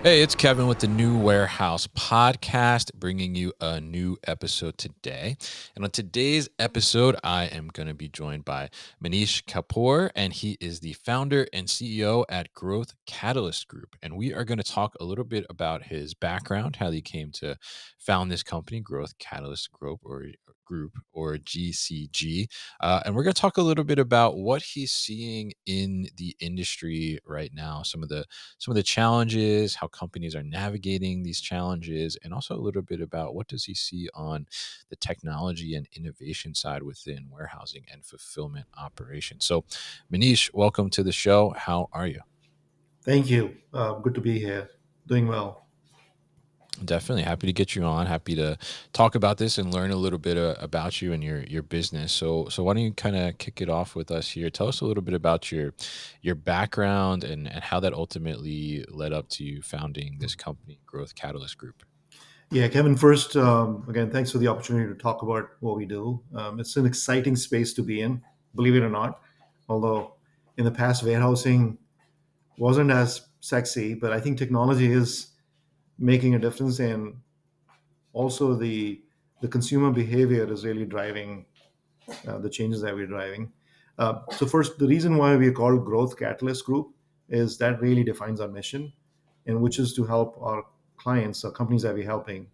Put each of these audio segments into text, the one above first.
Hey, it's Kevin with the New Warehouse podcast, bringing you a new episode today. And on today's episode, I am going to be joined by Manish Kapoor, and he is the founder and CEO at Growth Catalyst Group. And we are going to talk a little bit about his background, how he came to found this company, Growth Catalyst Group or GCG. And we're going to talk a little bit about what he's seeing in the industry right now, some of the challenges, how companies are navigating these challenges, and also a little bit about what does he see on the technology and innovation side within warehousing and fulfillment operations. So, Manish, welcome to the show. How are you? Thank you. Good to be here. Doing well. Definitely happy to get you on. Happy to talk about this and learn a little bit about you and your business. So why don't you kind of kick it off with us here? Tell us a little bit about your background and how that ultimately led up to you founding this company, Growth Catalyst Group. Yeah, Kevin, first, again, thanks for the opportunity to talk about what we do. It's an exciting space to be in, believe it or not. Although in the past, warehousing wasn't as sexy, but I think technology is making a difference. And also, the consumer behavior is really driving the changes that we're driving. So, first, the reason why we are called Growth Catalyst Group is that really defines our mission, and which is to help our clients, our companies that we're helping,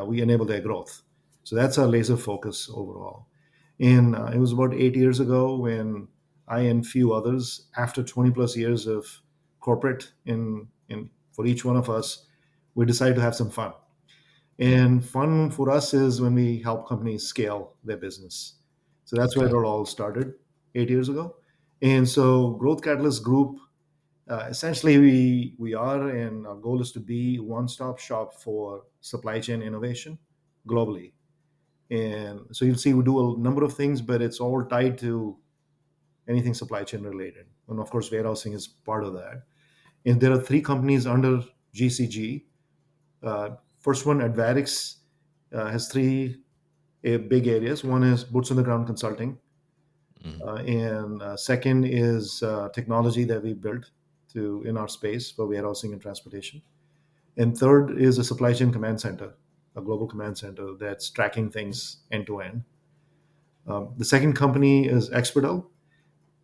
we enable their growth. So that's our laser focus overall. And it was about 8 years ago when I and few others, after 20 plus years of corporate in for each one of us, we decided to have some fun. Mm, And fun for us is when we help companies scale their business. So that's where okay. it all started 8 years ago. And so Growth Catalyst Group, essentially we are, and our goal is to be one-stop shop for supply chain innovation globally. And so you'll see we do a number of things, but it's all tied to anything supply chain related. And of course, warehousing is part of that. And there are three companies under GCG. First one, Advarix, has three big areas. One is boots on the ground consulting, Mm, and second is technology that we built to in our space for warehousing and transportation. And third is a supply chain command center, a global command center that's tracking things end to end. The second company is Expedel,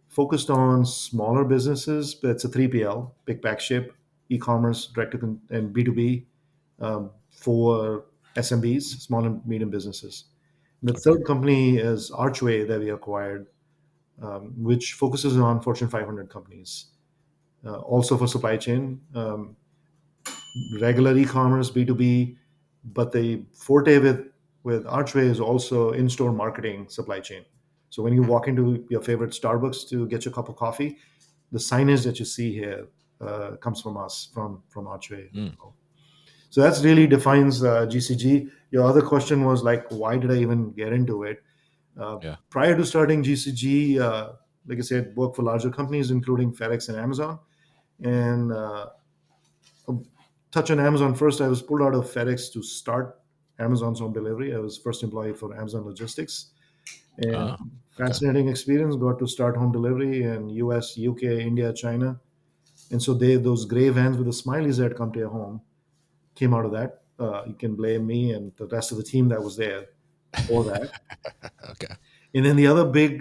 focused on smaller businesses, but it's a 3PL, pick, pack, ship, e-commerce, and B2B for SMBs, small and medium businesses. The okay. third company is Archway that we acquired, which focuses on Fortune 500 companies, also for supply chain, regular e-commerce, B2B, but the forte with Archway is also in-store marketing supply chain. So when you walk into your favorite Starbucks to get your cup of coffee, the signage that you see here comes from us, from Archway. Mm, So that's really defines GCG. Your other question was like, why did I even get into it? yeah. Prior to starting GCG, like I said, worked for larger companies, including FedEx and Amazon. And touch on Amazon first. I was pulled out of FedEx to start Amazon's home delivery. I was first employee for Amazon Logistics, and Oh, okay. fascinating experience. Got to start home delivery in US, UK, India, China, and so those gray vans with the smileys that come to your home came out of that. You can blame me and the rest of the team that was there for that. Okay. And then the other big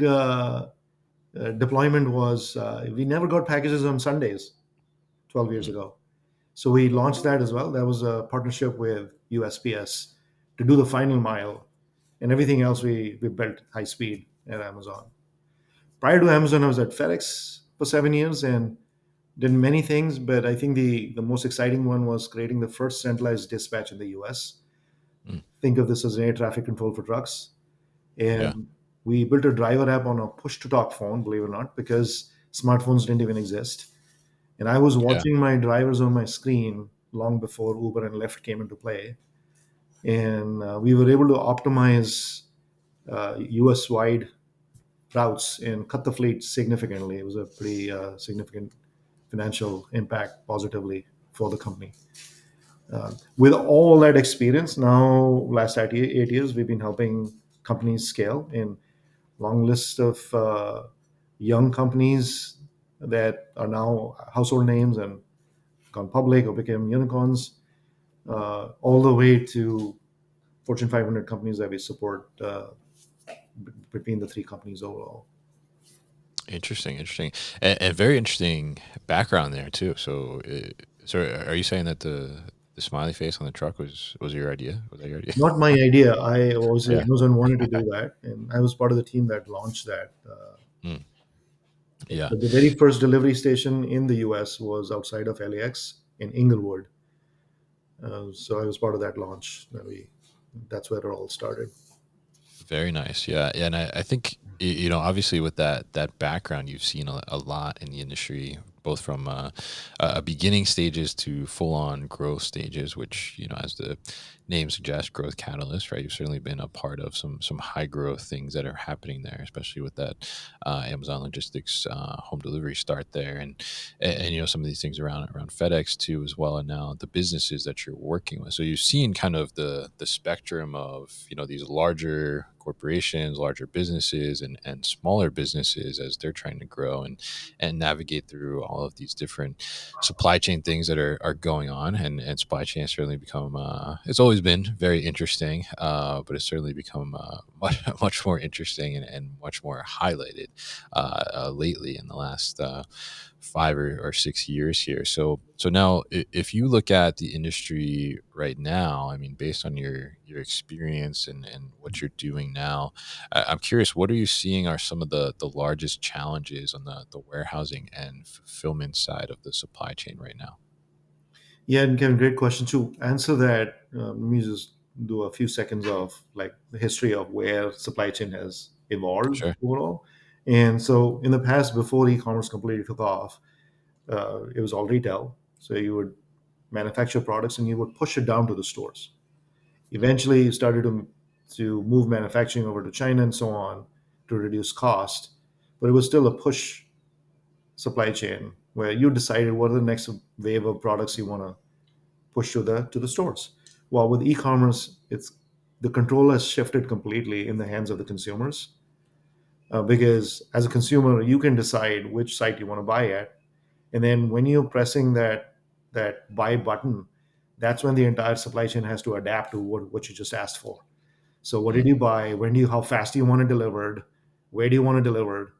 deployment was we never got packages on Sundays 12 years Mm, ago. So we launched that as well. That was a partnership with USPS to do the final mile, and everything else we built high speed at Amazon. Prior to Amazon, I was at FedEx for 7 years and did many things, but I think the most exciting one was creating the first centralized dispatch in the US. mm, Think of this as an air traffic control for trucks. yeah. And we built a driver app on a push to talk phone, believe it or not, because smartphones didn't even exist. And I was Yeah. watching my drivers on my screen long before Uber and Lyft came into play. And we were able to optimize US wide routes and cut the fleet significantly. It was a pretty significant financial impact positively for the company. With all that experience, now last 8 years, we've been helping companies scale in long list of young companies that are now household names and gone public or became unicorns, all the way to Fortune 500 companies that we support between the three companies overall. Interesting, interesting, and very interesting background there too. So are you saying that the smiley face on the truck was your idea? Was that your idea? Not my idea. I obviously Yeah. Amazon wanted to do that, and I was part of the team that launched that. Mm, yeah. But the very first delivery station in the U.S. was outside of LAX in Inglewood. So I was part of that launch. That's where it all started. Very nice. Yeah. Yeah. And I think, obviously with that background, you've seen a lot in the industry, both from beginning stages to full on growth stages, which, as the name suggests, growth catalyst, right? You've certainly been a part of some high growth things that are happening there, especially with that Amazon Logistics home delivery start there. And, some of these things around FedEx too, as well. And now the businesses that you're working with. So you've seen kind of the spectrum of, these larger corporations, larger businesses, and smaller businesses as they're trying to grow and navigate through all of these different supply chain things that are going on. And supply chain has certainly become, it's always been very interesting, but it's certainly become much more interesting and much more highlighted lately in the last 5 or 6 years here. So now, if you look at the industry right now, I mean, based on your experience and what you're doing now, I'm curious, what are you seeing are some of the largest challenges on the warehousing and fulfillment side of the supply chain right now? Yeah, and Kevin, great question. To answer that, let me just do a few seconds of like the history of where supply chain has evolved Sure. overall. And so, in the past, before e-commerce completely took off, it was all retail. So you would manufacture products and you would push it down to the stores. Mm, Eventually, you started to move manufacturing over to China and so on to reduce cost, but it was still a push supply chain where you decided what are the next wave of products you want to push to the stores. While with e-commerce, it's the control has shifted completely in the hands of the consumers, because as a consumer, you can decide which site you want to buy at, and then when you're pressing that buy button, that's when the entire supply chain has to adapt to what you just asked for. So what did mm, you buy? When do you how fast do you want it delivered? Where do you want it delivered?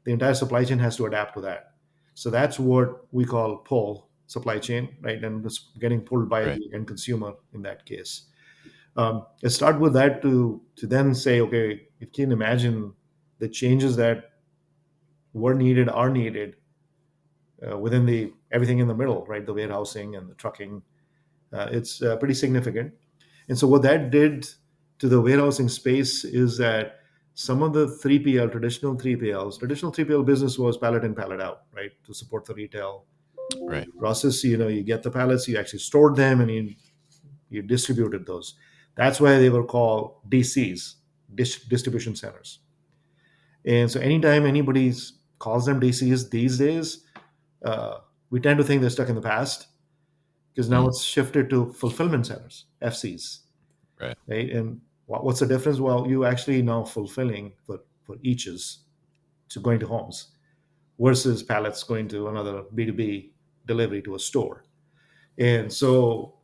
The entire supply chain has to adapt to that. So that's what we call pull supply chain, right? And it's getting pulled by right. the end consumer in that case. Let's start with that to then say, okay, you can imagine the changes that were needed are needed within the everything in the middle, right? The warehousing and the trucking. It's pretty significant. And so what that did to the warehousing space is that some of the 3PL, traditional 3PL business was pallet in, pallet out, right? To support the retail Right. process, you get the pallets, you actually stored them, and you distributed those. That's why they were called DCs, distribution centers. And so anytime anybody calls them DCs these days, uh, we tend to think they're stuck in the past because now Mm, it's shifted to fulfillment centers, FCs, right. right? And what's the difference? Well, you actually now fulfilling for eaches to going to homes versus pallets going to another B2B delivery to a store. And so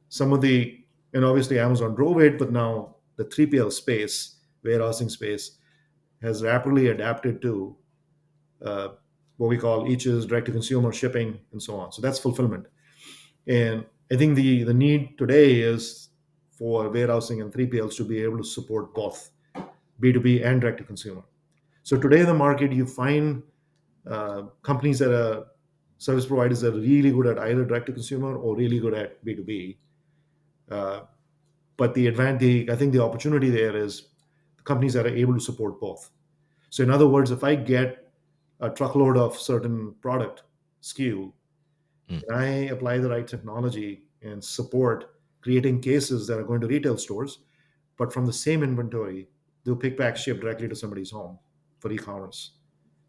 and obviously Amazon drove it, but now the 3PL space, warehousing space, has rapidly adapted to uh, what we call eaches, direct to consumer shipping, and so on. So that's fulfillment. And I think the need today is for warehousing and 3PLs to be able to support both B2B and direct to consumer. So today in the market, you find companies that are service providers that are really good at either direct to consumer or really good at B2B. Uh, but I think the opportunity there is the companies that are able to support both. So in other words, if I get a truckload of certain product SKU, Mm, and I apply the right technology and support creating cases that are going to retail stores, but from the same inventory, they'll pick, pack, ship directly to somebody's home for e-commerce.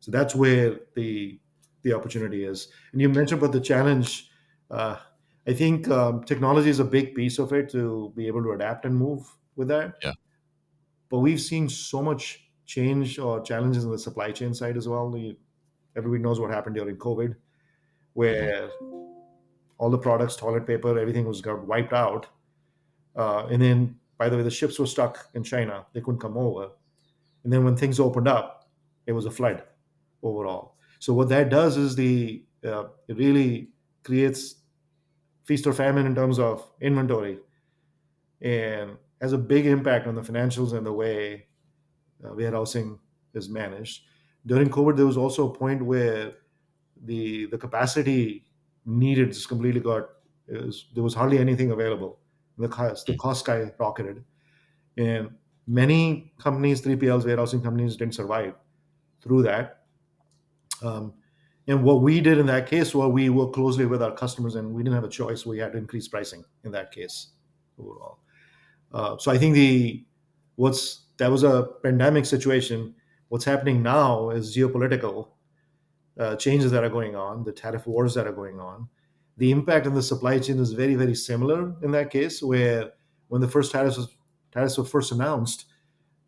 So that's where the opportunity is. And you mentioned about the challenge. Uh, I think technology is a big piece of it to be able to adapt and move with that. yeah. But we've seen so much change or challenges on the supply chain side as well. Everybody knows what happened during COVID, Hmm. where all the products, toilet paper, everything was got wiped out. And then, by the way, the ships were stuck in China; they couldn't come over. And then when things opened up, it was a flood overall. So what that does is it really creates feast or famine in terms of inventory, and has a big impact on the financials and the way warehousing is managed. During COVID, there was also a point where the capacity needed just completely got, there was hardly anything available. The cost skyrocketed, and many companies, 3PLs, warehousing companies, didn't survive through that. Um, and what we did in that case was we worked closely with our customers, and we didn't have a choice. We had to increase pricing in that case overall. So I think the what's that was a pandemic situation. What's happening now is geopolitical changes that are going on, the tariff wars that are going on. The impact on the supply chain is very, very similar in that case, where when the first tariffs were first announced,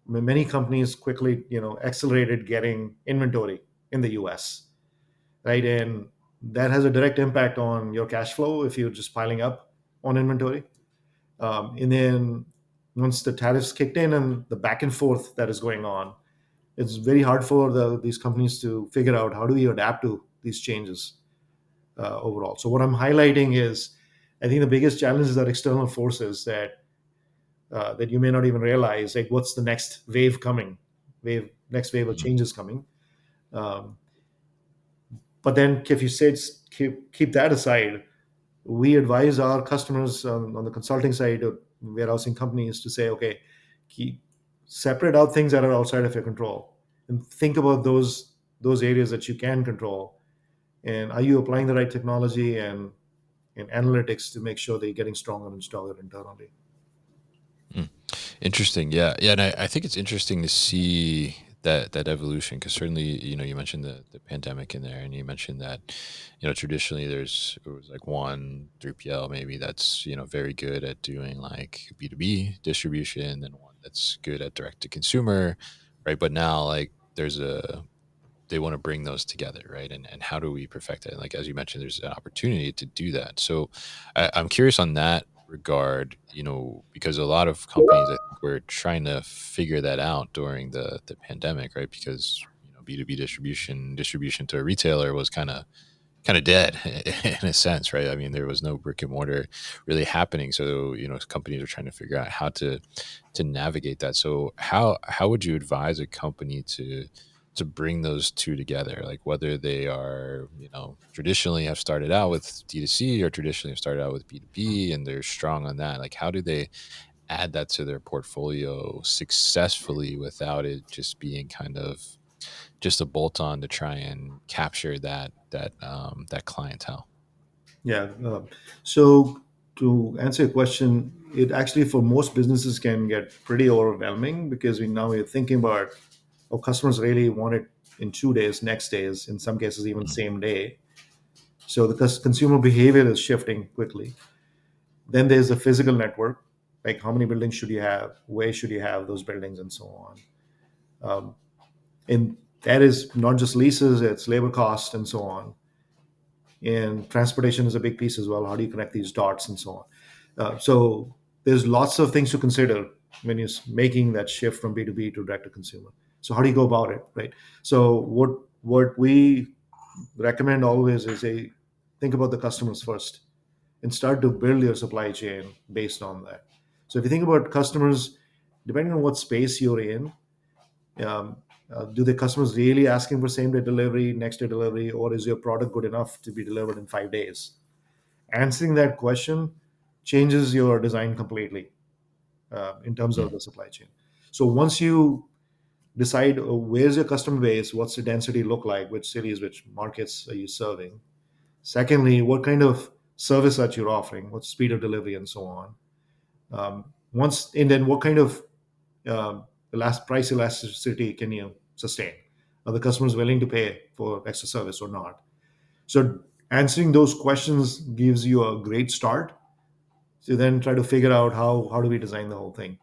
many companies quickly, accelerated getting inventory in the U.S., right? And that has a direct impact on your cash flow if you're just piling up on inventory. And then once the tariffs kicked in and the back and forth that is going on, it's very hard for these companies to figure out how do we adapt to these changes overall. So what I'm highlighting is, I think the biggest challenges are external forces that you may not even realize, like what's the next wave coming, next wave of Mhm. changes coming. Um, but then if you say keep that aside, we advise our customers on the consulting side of warehousing companies to say, okay, keep separate out things that are outside of your control and think about those areas that you can control, and are you applying the right technology and analytics to make sure they're getting stronger and stronger internally. Mm. Interesting. Yeah. Yeah. And I think it's interesting to see that evolution, because certainly, you mentioned the pandemic in there, and you mentioned that, traditionally it was like one 3PL maybe that's, very good at doing like B2B distribution, and one that's good at direct to consumer. Right. But now like they want to bring those together, right? And how do we perfect it? And like as you mentioned, there's an opportunity to do that. So I'm curious on that regard, because a lot of companies I think were trying to figure that out during the pandemic, right? Because B2B distribution to a retailer was kind of dead in a sense, right? I mean, there was no brick and mortar really happening, so companies are trying to figure out how to navigate that. So how would you advise a company to bring those two together, like whether they are traditionally have started out with D2C or traditionally have started out with B2B and they're strong on that, like how do they add that to their portfolio successfully without it just being kind of just a bolt on to try and capture that clientele. Yeah. So to answer your question, it actually for most businesses can get pretty overwhelming because we're thinking about, oh, customers really want it in 2 days, next days, in some cases even Mm, same day. So the consumer behavior is shifting quickly. Then there's the physical network, like how many buildings should you have, where should you have those buildings, and so on. And that is not just leases; it's labor cost and so on. And transportation is a big piece as well. How do you connect these dots and so on? So there's lots of things to consider when you're making that shift from B2B to direct to consumer. So how do you go about it, right? So what we recommend always is a think about the customers first and start to build your supply chain based on that. So if you think about customers, depending on what space you're in, um, do the customers really asking for same day delivery, next day delivery, or is your product good enough to be delivered in 5 days? Answering that question changes your design completely in terms of mm, the supply chain. So once you decide where's your customer base, what's the density look like, which cities, which markets are you serving? Secondly, what kind of service that you're offering, what's speed of delivery, and so on. Once and then what kind of price elasticity can you sustain? Are the customers willing to pay for extra service or not? So answering those questions gives you a great start to then try to figure out how do we design the whole thing.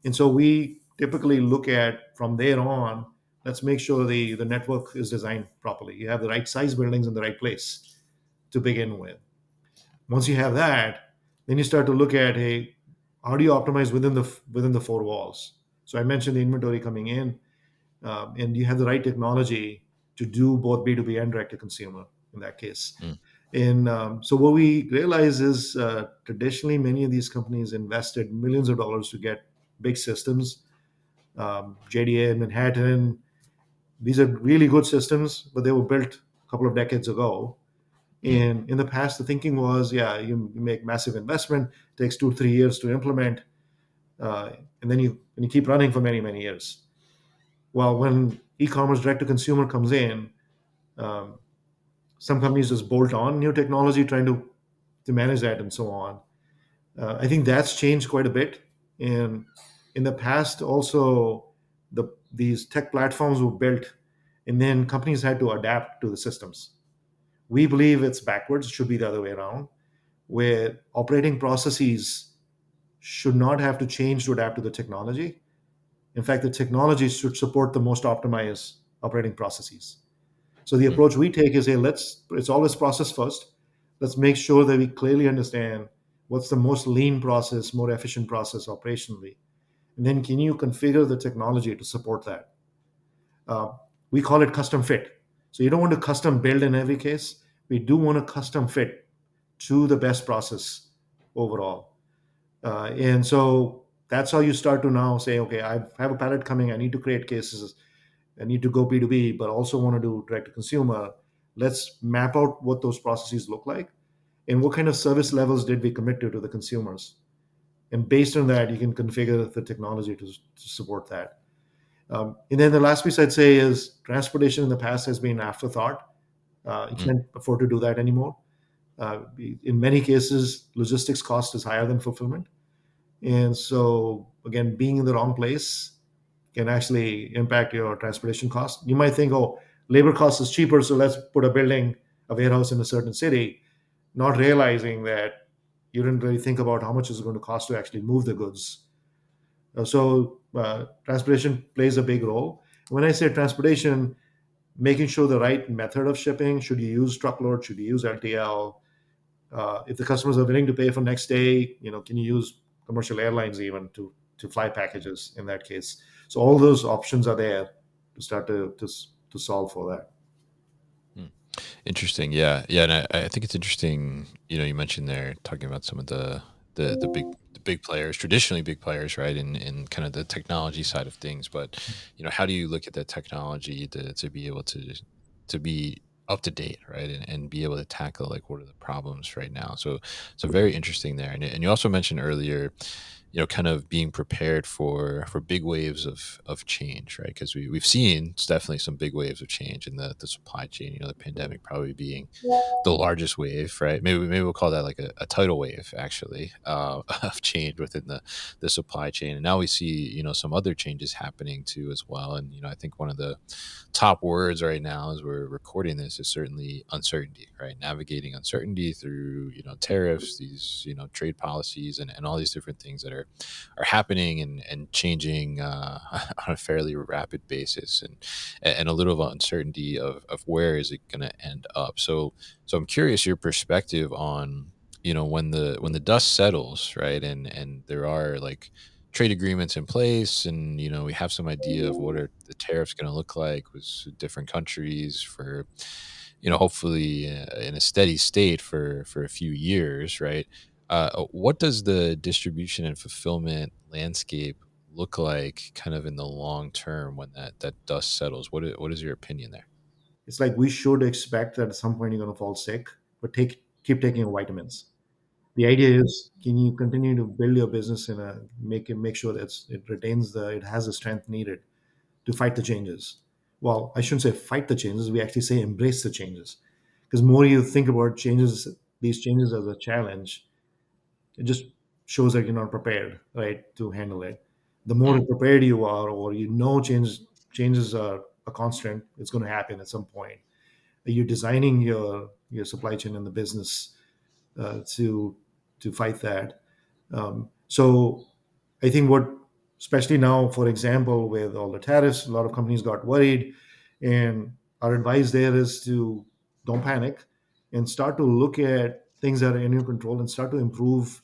And so we typically look at from there on, let's make sure the network is designed properly. You have the right size buildings in the right place to begin with. Once you have that, then you start to look at, hey, how do you optimize within the four walls? So I mentioned the inventory coming in, and you have the right technology to do both B2B and direct to consumer in that case. Mm, And so what we realize is traditionally many of these companies invested millions of dollars to get big systems. JDA, Manhattan, these are really good systems, but they were built a couple of decades ago. mm, And in the past, the thinking was, yeah, you make massive investment, takes 2 3 years to implement, uh, and then you keep running for many many years. Well, when e-commerce direct to consumer comes in, um, some companies just bolt on new technology trying to manage that and so on. I think that's changed quite a bit. And in the past, also, these tech platforms were built, and then companies had to adapt to the systems. We believe it's backwards; it should be the other way around, where operating processes should not have to change to adapt to the technology. In fact, the technology should support the most optimized operating processes. So the mm, approach we take is, hey, it's always process first. Let's make sure that we clearly understand what's the most lean process, more efficient process operationally. And then can you configure the technology to support that? Uh, we call it custom fit. So you don't want to custom build in every case. We do want to custom fit to the best process overall. And so that's how you start to now say, okay, I have a palette coming. I need to create cases. I need to go B2B, but also want to do direct to consumer. Let's map out what those processes look like and what kind of service levels did we commit to the consumers. And based on that, you can configure the technology to support that. And then the last piece I'd say is transportation in the past has been an afterthought. You mm. can't afford to do that anymore. In many cases, logistics cost is higher than fulfillment. And so, again, being in the wrong place can actually impact your transportation cost. You might think, oh, labor cost is cheaper, so let's put a warehouse in a certain city, not realizing that you didn't really think about how much it's going to cost to actually move the goods. So transportation plays a big role. When I say transportation, making sure the right method of shipping, should you use truckload, should you use LTL? If the customers are willing to pay for next day, can you use commercial airlines even to fly packages in that case? So all those options are there to start to solve for that. Mm. Interesting. Yeah. Yeah. And I think it's interesting, you mentioned there talking about some of the big players, traditionally big players, right? In kind of the technology side of things. But, how do you look at that technology to be able to be up to date, right? And be able to tackle like what are the problems right now. So very interesting there. And you also mentioned earlier, kind of being prepared for big waves of change, right? Because we've seen definitely some big waves of change in the supply chain. The pandemic probably being the largest wave, right? Maybe we'll call that like a tidal wave, actually, of change within the supply chain. And now we see some other changes happening too as well. And I think one of the top words right now as we're recording this is certainly uncertainty, right? Navigating uncertainty through tariffs, these trade policies, and all these different things that are happening and changing on a fairly rapid basis, and a little uncertainty of where is it going to end up. So I'm curious your perspective on when the dust settles, right? And there are like trade agreements in place, and we have some idea of what are the tariffs going to look like with different countries for hopefully in a steady state for a few years, right? What does the distribution and fulfillment landscape look like kind of in the long term when that dust settles? What is your opinion there? It's like we should expect that at some point you're going to fall sick, but keep taking your vitamins. The idea is, can you continue to build your business in a make sure that it has the strength needed to fight the changes. Well, I shouldn't say fight the changes. We actually say embrace the changes, because more you think about these changes as a challenge, it just shows that you're not prepared, right, to handle it. The more Mm, prepared you are, or changes are a constant, it's going to happen at some point. You're designing your supply chain and the business to fight that. So I think especially now, for example, with all the tariffs, a lot of companies got worried, and our advice there is to don't panic and start to things that are in your control and start to improve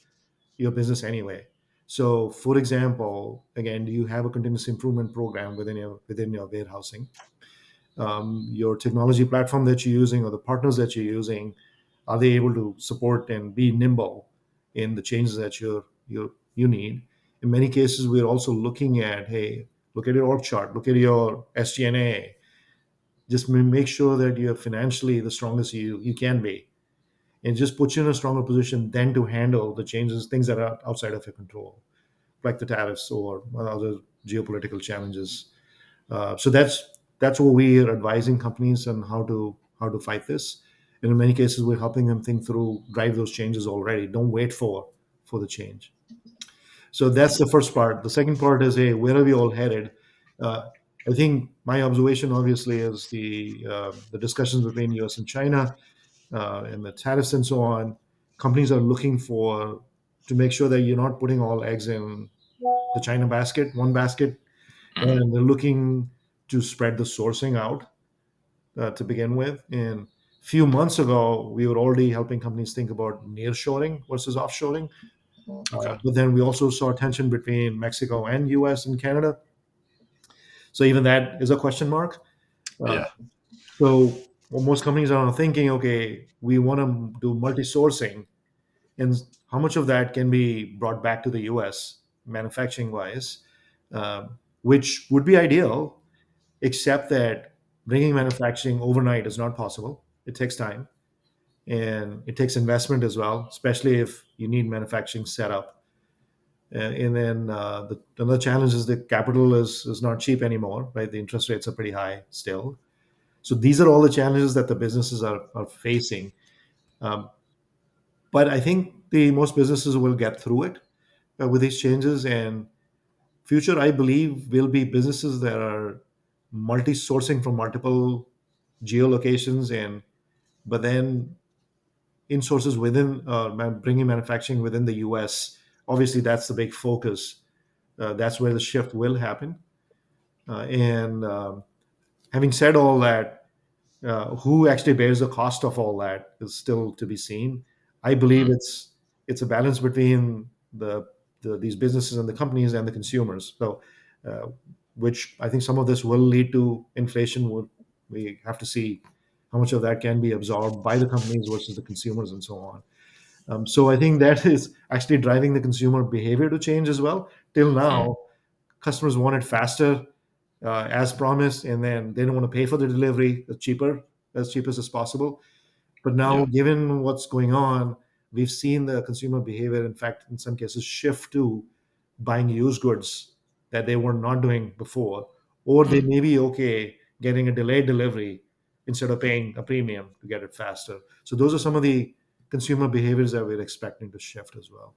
your business anyway. So, for example, again, do you have a continuous improvement program within your warehousing? Your technology platform that you're using or the partners that you're using, are they able to support and be nimble in the changes that you need? In many cases, we're also looking at, hey, look at your org chart, look at your SG&A. Just make sure that you're financially the strongest you can be, and just put you in a stronger position then to handle the changes, things that are outside of your control, like the tariffs or other geopolitical challenges. So that's what we are advising companies on how to fight this. And in many cases, we're helping them think through, drive those changes already. Don't wait for the change. So that's the first part. The second part is, hey, where are we all headed? Uh, I think my observation, obviously, is the discussions between U.S. and China and the tariffs and so on. Companies are looking for to make sure that you're not putting all eggs in the China basket, one basket, Mhm. and they're looking to spread the sourcing out to begin with. And a few months ago, we were already helping companies think about nearshoring versus offshoring. Okay. But then we also saw tension between Mexico and US and Canada. So even that is a question mark. Uh, Yeah. so well, most companies are thinking, okay, we want to do multi-sourcing, and how much of that can be brought back to the US manufacturing wise, which would be ideal, except that bringing manufacturing overnight is not possible. It takes time and it takes investment as well, especially if you need manufacturing set up. And then another challenge is the capital is not cheap anymore, right? The interest rates are pretty high still. So these are all the challenges that the businesses are facing. Um, but I think the most businesses will get through it with these changes. And future, I believe, will be businesses that are multi-sourcing from multiple geolocations, and but then in sources within bringing manufacturing within the US. Obviously, that's the big focus. That's where the shift will happen. And having said all that, who actually bears the cost of all that is still to be seen. I believe Mhm. it's a balance between these businesses and the companies and the consumers. So, uh, which I think some of this will lead to inflation. We have to see how much of that can be absorbed by the companies versus the consumers and so on. So I think that is actually driving the consumer behavior to change as well. Till Mhm. now, customers want it faster, as promised, and then they don't want to pay for the delivery as cheap as possible. But now, Yeah. given what's going on, we've seen the consumer behavior, in fact, in some cases, shift to buying used goods that they were not doing before, or they Mhm. may be okay getting a delayed delivery instead of paying a premium to get it faster. So those are some of the consumer behaviors that we're expecting to shift as well.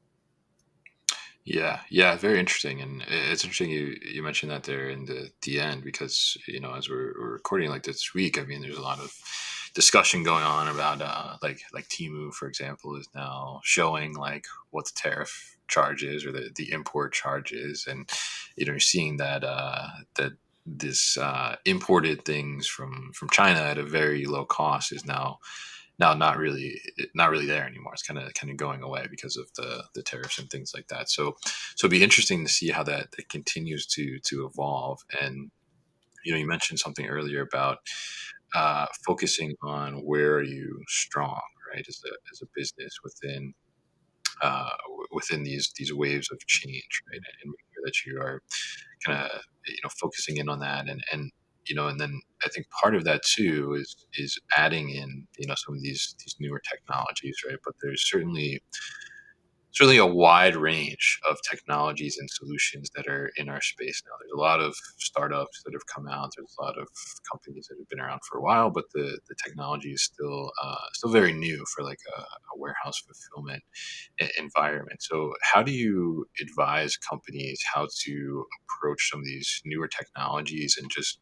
Yeah, yeah, very interesting, and it's interesting you mentioned that there in the end because as we're recording like this week, I mean, there's a lot of discussion going on about like Timu, for example, is now showing like what the tariff charge is or the import charge is, and you're seeing that this imported things from China at a very low cost is now not really there anymore. It's kind of going away because of the tariffs and things like that. So it'd be interesting to see how that continues to evolve. And you mentioned something earlier about focusing on where are you strong, right, as a business within these waves of change, right, and make sure that you are kind of focusing in on that and then I think part of that too is adding in some of these newer technologies, right, but there's certainly a wide range of technologies and solutions that are in our space now. There's a lot of startups that have come out. There's a lot of companies that have been around for a while, but the technology is still very new for like a warehouse fulfillment environment. So, how do you advise companies how to approach some of these newer technologies and just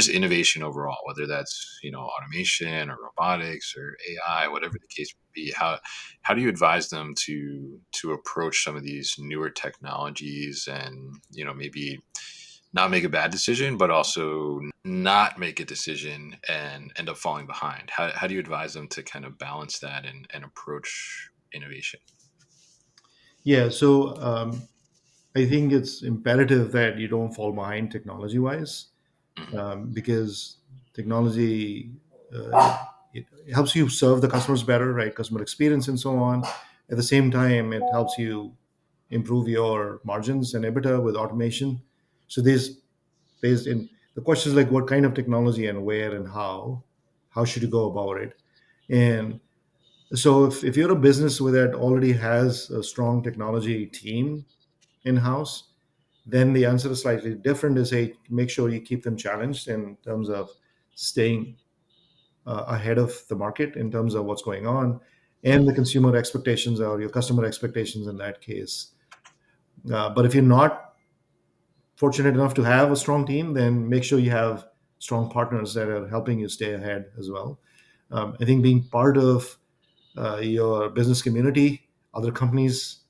innovation overall, whether that's automation or robotics or AI, whatever the case may be? How do you advise them to approach some of these newer technologies and maybe not make a bad decision, but also not make a decision and end up falling behind? How do you advise them to kind of balance that and approach innovation? Yeah, so I think it's imperative that you don't fall behind technology wise, Hmm. because technology it helps you serve the customers better, right? Customer experience and so on. At the same time, it helps you improve your margins and EBITDA with automation. So there's based in the question is like what kind of technology and where and how should you go about it? And so if you're a business that already has a strong technology team in house, then the answer is slightly different. Is hey, make sure you keep them challenged in terms of staying ahead of the market in terms of what's going on and the consumer expectations or your customer expectations in that case. But if you're not fortunate enough to have a strong team, then make sure you have strong partners that are helping you stay ahead as well. I think being part of your business community, other companies,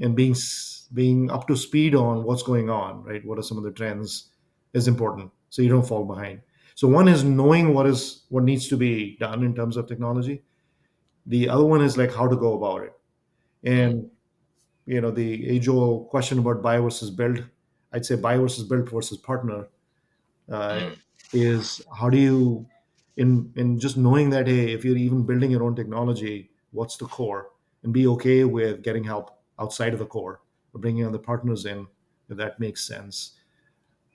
and being up to speed on what's going on, right? What are some of the trends is important, so you don't fall behind. So one is knowing what needs to be done in terms of technology. The other one is like how to go about it. Hmm. And the age old question about buy versus build, I'd say buy versus build versus partner, uh, Hmm. is how do you in just knowing that hey, if you're even building your own technology, what's the core, and be okay with getting help outside of the core or bringing other partners in if that makes sense.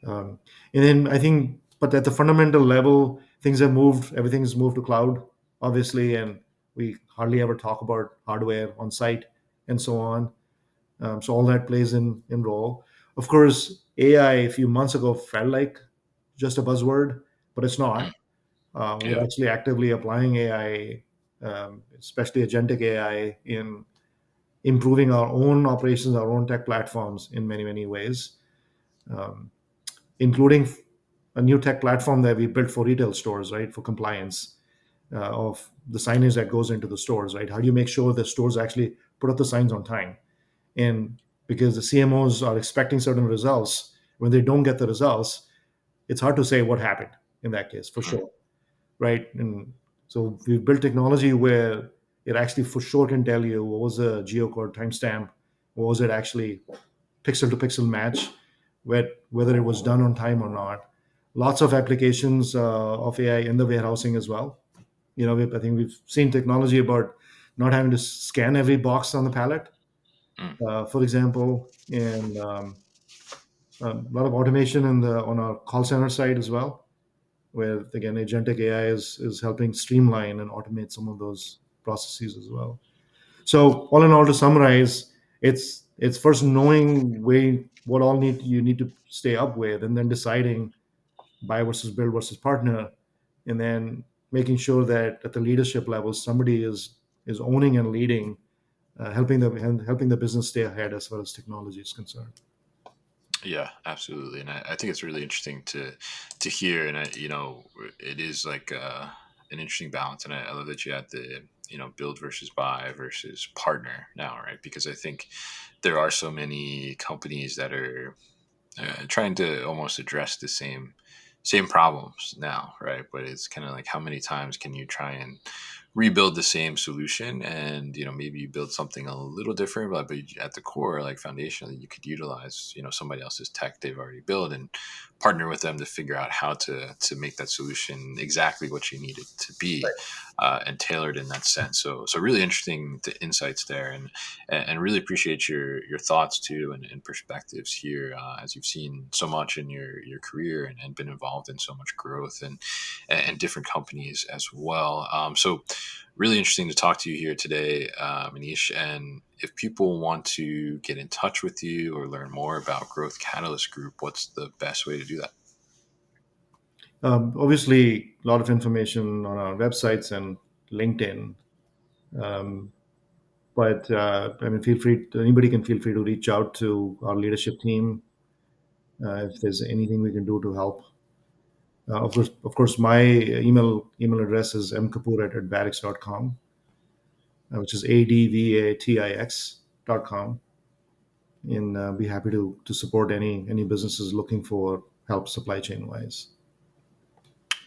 And then I think, but at the fundamental level, things have moved. Everything's moved to cloud, obviously, and we hardly ever talk about hardware on site and so on. So all that plays in role. Of course, AI a few months ago felt like just a buzzword, but it's Hmm. not. We're Yeah. actually actively applying AI, especially agentic AI, in improving our own operations, our own tech platforms in many, many ways, um, including a new tech platform that we built for retail stores, right, for compliance of the signage that goes into the stores, right? How do you make sure the stores actually put up the signs on time? And because the CMOs are expecting certain results, when they don't get the results, it's hard to say what happened in that case, for Hmm. sure, right? And so we've built technology where it actually for sure can tell you what was the geocode timestamp, what was it actually pixel to pixel match, whether it was done on time or not. Lots of applications of AI in the warehousing as well. I think we've seen technology about not having to scan every box on the pallet, Hmm. for example, and a lot of automation on our call center side as well, where again agentic AI is helping streamline and automate some of those processes as well. So all in all, to summarize, it's first knowing what all you need to stay up with, and then deciding buy versus build versus partner, and then making sure that at the leadership level somebody is owning and leading, helping the business stay ahead as far as technology is concerned. Yeah, absolutely, and I think it's really interesting to hear, and it is like an interesting balance, and I love that you had the build versus buy versus partner now, right? Because I think there are so many companies that are trying to almost address the same problems now, right? But it's kind of like how many times can you try and rebuild the same solution, and maybe you build something a little different, but at the core, like foundationally, you could utilize somebody else's tech they've already built and partner with them to figure out how to make that solution exactly what you need it to be, and tailored in that sense. So really interesting insights there, and really appreciate your thoughts too, and perspectives here, as you've seen so much in your career, and been involved in so much growth and different companies as well. So really interesting to talk to you here today, Manish. And if people want to get in touch with you or learn more about Growth Catalyst Group, what's the best way to do that? Obviously, a lot of information on our websites and LinkedIn. Um, but I mean, anybody can feel free to reach out to our leadership team if there's anything we can do to help. Of course, my email address is mkapoor@advatix.com, which is advatix.com. and be happy to support any businesses looking for help supply chain wise.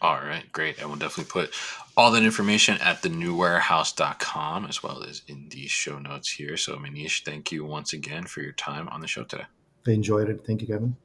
All right, great. I will definitely put all that information at thenewwarehouse.com as well as in the show notes here. So, Manish, thank you once again for your time on the show today. I enjoyed it. Thank you, Kevin.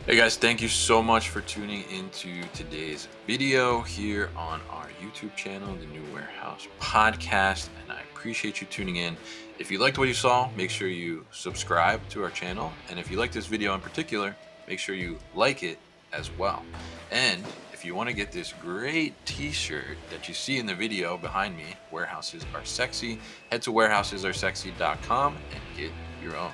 Hey guys, thank you so much for tuning into today's video here on our YouTube channel, The New Warehouse Podcast, and I appreciate you tuning in. If you liked what you saw, make sure you subscribe to our channel, and if you like this video in particular, make sure you like it as well. And if you want to get this great t-shirt that you see in the video behind me, Warehouses Are Sexy, head to warehousesAreSexy.com and get your own.